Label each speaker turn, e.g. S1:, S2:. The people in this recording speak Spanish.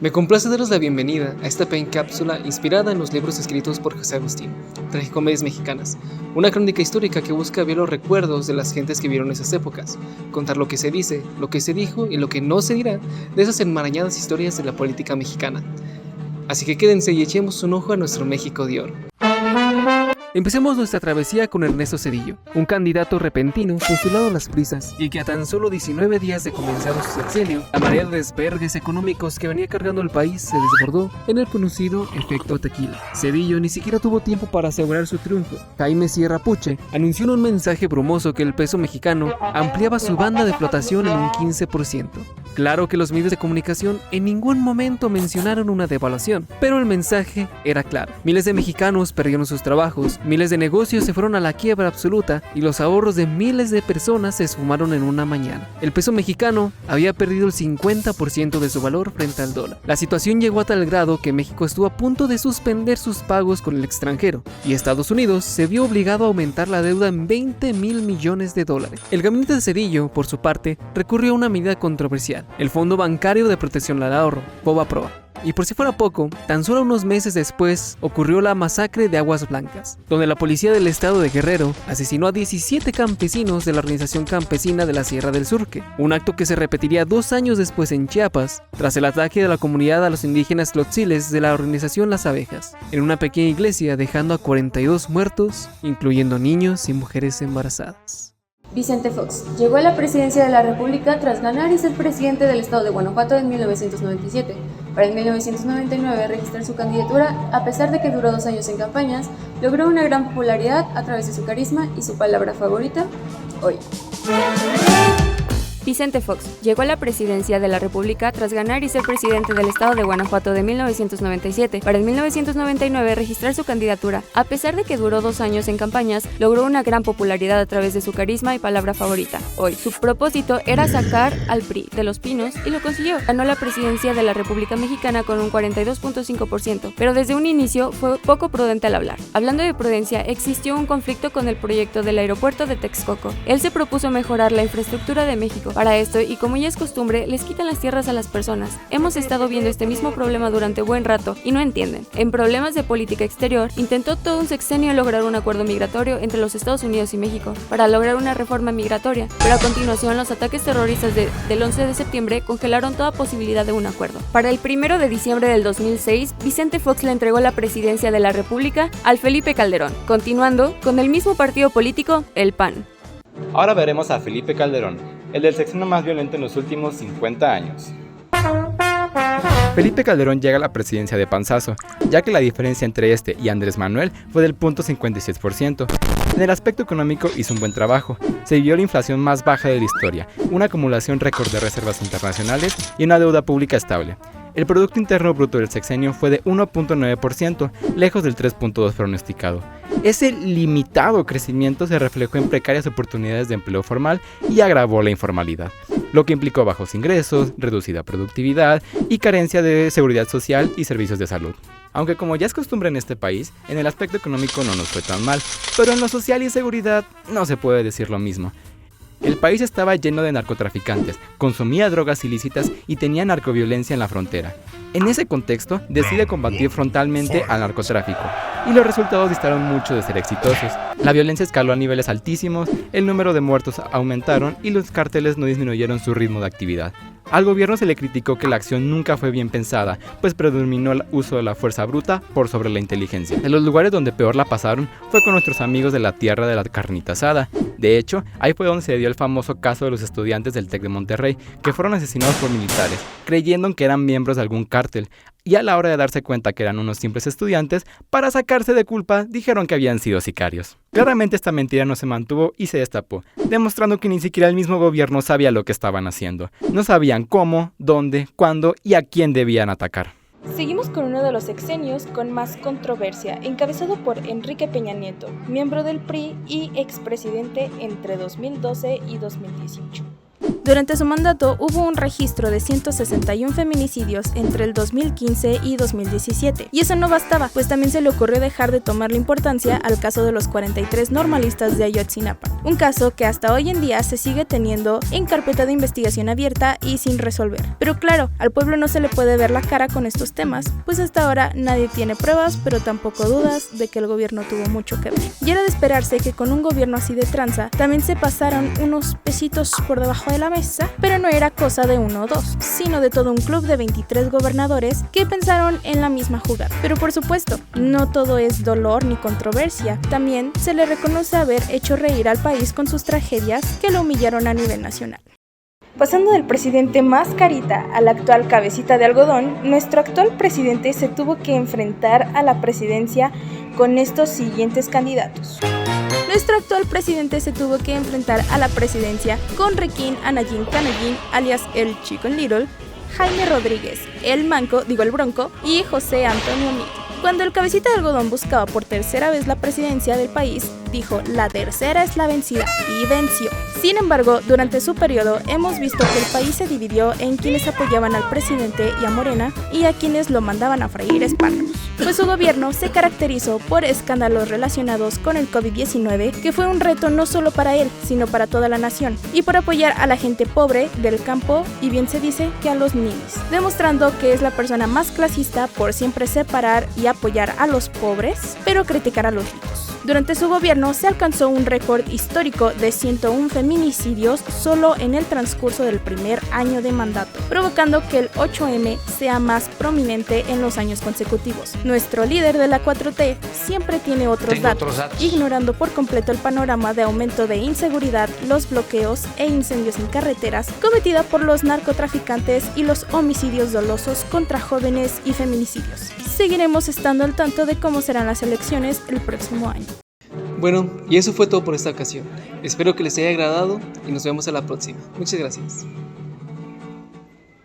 S1: Me complace daros la bienvenida a esta pequeña cápsula inspirada en los libros escritos por José Agustín, Tragicomedias Mexicanas, una crónica histórica que busca ver los recuerdos de las gentes que vieron esas épocas, contar lo que se dice, lo que se dijo y lo que no se dirá de esas enmarañadas historias de la política mexicana. Así que quédense y echemos un ojo a nuestro México de oro. Empecemos nuestra travesía con Ernesto Zedillo, un candidato repentino postulado a las prisas y que a tan solo 19 días de comenzado su sexenio, la marea de desvergues económicos que venía cargando el país se desbordó en el conocido efecto tequila. Zedillo ni siquiera tuvo tiempo para asegurar su triunfo. Jaime Sierra Puche anunció en un mensaje brumoso que el peso mexicano ampliaba su banda de flotación en un 15%. Claro que los medios de comunicación en ningún momento mencionaron una devaluación, pero el mensaje era claro. Miles de mexicanos perdieron sus trabajos, miles de negocios se fueron a la quiebra absoluta y los ahorros de miles de personas se esfumaron en una mañana. El peso mexicano había perdido el 50% de su valor frente al dólar. La situación llegó a tal grado que México estuvo a punto de suspender sus pagos con el extranjero y Estados Unidos se vio obligado a aumentar la deuda en $20,000 millones. El gabinete de Zedillo, por su parte, recurrió a una medida controversial, el Fondo Bancario de Protección al Ahorro, FOBAPROA. Y por si fuera poco, tan solo unos meses después ocurrió la masacre de Aguas Blancas, donde la policía del estado de Guerrero asesinó a 17 campesinos de la organización campesina de la Sierra del Surque, un acto que se repetiría 2 años después en Chiapas, tras el ataque de la comunidad a los indígenas tlotziles de la organización Las Abejas, en una pequeña iglesia dejando a 42 muertos, incluyendo niños y mujeres embarazadas.
S2: Vicente Fox llegó a la presidencia de la República tras ganar y ser presidente del estado de Guanajuato en 1997. Para el 1999 registrar su candidatura, a pesar de que duró 2 años en campañas, logró una gran popularidad a través de su carisma y su palabra favorita, hoy. Vicente Fox llegó a la presidencia de la República tras ganar y ser presidente del estado de Guanajuato de 1997. Para el 1999 registrar su candidatura, a pesar de que duró 2 años en campañas, logró una gran popularidad a través de su carisma y palabra favorita, hoy. Su propósito era sacar al PRI de los pinos y lo consiguió. Ganó la presidencia de la República Mexicana con un 42.5%, pero desde un inicio fue poco prudente al hablar. Hablando de prudencia, existió un conflicto con el proyecto del aeropuerto de Texcoco. Él se propuso mejorar la infraestructura de México. Para esto, y como ya es costumbre, les quitan las tierras a las personas. Hemos estado viendo este mismo problema durante buen rato y no entienden. En problemas de política exterior, intentó todo un sexenio lograr un acuerdo migratorio entre los Estados Unidos y México para lograr una reforma migratoria, pero a continuación los ataques terroristas del 11 de septiembre congelaron toda posibilidad de un acuerdo. Para el 1 de diciembre del 2006, Vicente Fox le entregó la presidencia de la República al Felipe Calderón, continuando con el mismo partido político, el PAN.
S3: Ahora veremos a Felipe Calderón, el del sexenio más violento en los últimos 50 años. Felipe Calderón llega a la presidencia de panzazo, ya que la diferencia entre este y Andrés Manuel fue del 0.56%. En el aspecto económico hizo un buen trabajo, se vio la inflación más baja de la historia, una acumulación récord de reservas internacionales y una deuda pública estable. El Producto Interno Bruto del sexenio fue de 1.9%, lejos del 3.2% pronosticado. Ese limitado crecimiento se reflejó en precarias oportunidades de empleo formal y agravó la informalidad, lo que implicó bajos ingresos, reducida productividad y carencia de seguridad social y servicios de salud. Aunque como ya es costumbre en este país, en el aspecto económico no nos fue tan mal, pero en lo social y seguridad no se puede decir lo mismo. El país estaba lleno de narcotraficantes, consumía drogas ilícitas y tenía narcoviolencia en la frontera. En ese contexto, decide combatir frontalmente al narcotráfico, y los resultados distaron mucho de ser exitosos. La violencia escaló a niveles altísimos, el número de muertos aumentaron y los cárteles no disminuyeron su ritmo de actividad. Al gobierno se le criticó que la acción nunca fue bien pensada, pues predominó el uso de la fuerza bruta por sobre la inteligencia. En los lugares donde peor la pasaron fue con nuestros amigos de la tierra de la carnita asada. De hecho, ahí fue donde se dio el famoso caso de los estudiantes del TEC de Monterrey, que fueron asesinados por militares, creyendo que eran miembros de algún cártel, y a la hora de darse cuenta que eran unos simples estudiantes, para sacarse de culpa, dijeron que habían sido sicarios. Claramente esta mentira no se mantuvo y se destapó, demostrando que ni siquiera el mismo gobierno sabía lo que estaban haciendo. No sabían cómo, dónde, cuándo y a quién debían atacar.
S4: Seguimos con uno de los sexenios con más controversia, encabezado por Enrique Peña Nieto, miembro del PRI y expresidente entre 2012 y 2018. Durante su mandato hubo un registro de 161 feminicidios entre el 2015 y 2017. Y eso no bastaba, pues también se le ocurrió dejar de tomarle importancia al caso de los 43 normalistas de Ayotzinapa. Un caso que hasta hoy en día se sigue teniendo en carpeta de investigación abierta y sin resolver. Pero claro, al pueblo no se le puede ver la cara con estos temas, pues hasta ahora nadie tiene pruebas, pero tampoco dudas de que el gobierno tuvo mucho que ver. Y era de esperarse que con un gobierno así de tranza también se pasaron unos pesitos por debajo de la mesa, pero no era cosa de uno o dos, sino de todo un club de 23 gobernadores que pensaron en la misma jugada. Pero por supuesto, no todo es dolor ni controversia, también se le reconoce haber hecho reír al país con sus tragedias que lo humillaron a nivel nacional. Pasando del presidente más carita al actual cabecita de algodón, nuestro actual presidente se tuvo que enfrentar a la presidencia con estos siguientes candidatos. Nuestro actual presidente se tuvo que enfrentar a la presidencia con Requín Anayín Canayín, alias el Chicken Little, Jaime Rodríguez, el Bronco, y José Antonio Meade. Cuando el cabecita de algodón buscaba por tercera vez la presidencia del país, dijo: la tercera es la vencida, y venció. Sin embargo, durante su periodo hemos visto que el país se dividió en quienes apoyaban al presidente y a Morena y a quienes lo mandaban a freír espárragos. Pues su gobierno se caracterizó por escándalos relacionados con el COVID-19, que fue un reto no solo para él, sino para toda la nación, y por apoyar a la gente pobre del campo, y bien se dice que a los ninis, demostrando que es la persona más clasista por siempre separar y apoyar a los pobres, pero criticar a los ricos. Durante su gobierno se alcanzó un récord histórico de 101 feminicidios solo en el transcurso del primer año de mandato, provocando que el 8M sea más prominente en los años consecutivos. Nuestro líder de la 4T siempre tiene otros datos, ignorando por completo el panorama de aumento de inseguridad, los bloqueos e incendios en carreteras cometida por los narcotraficantes y los homicidios dolosos contra jóvenes y feminicidios. Seguiremos estando al tanto de cómo serán las elecciones el próximo año.
S1: Bueno, y eso fue todo por esta ocasión. Espero que les haya agradado y nos vemos a la próxima. Muchas gracias.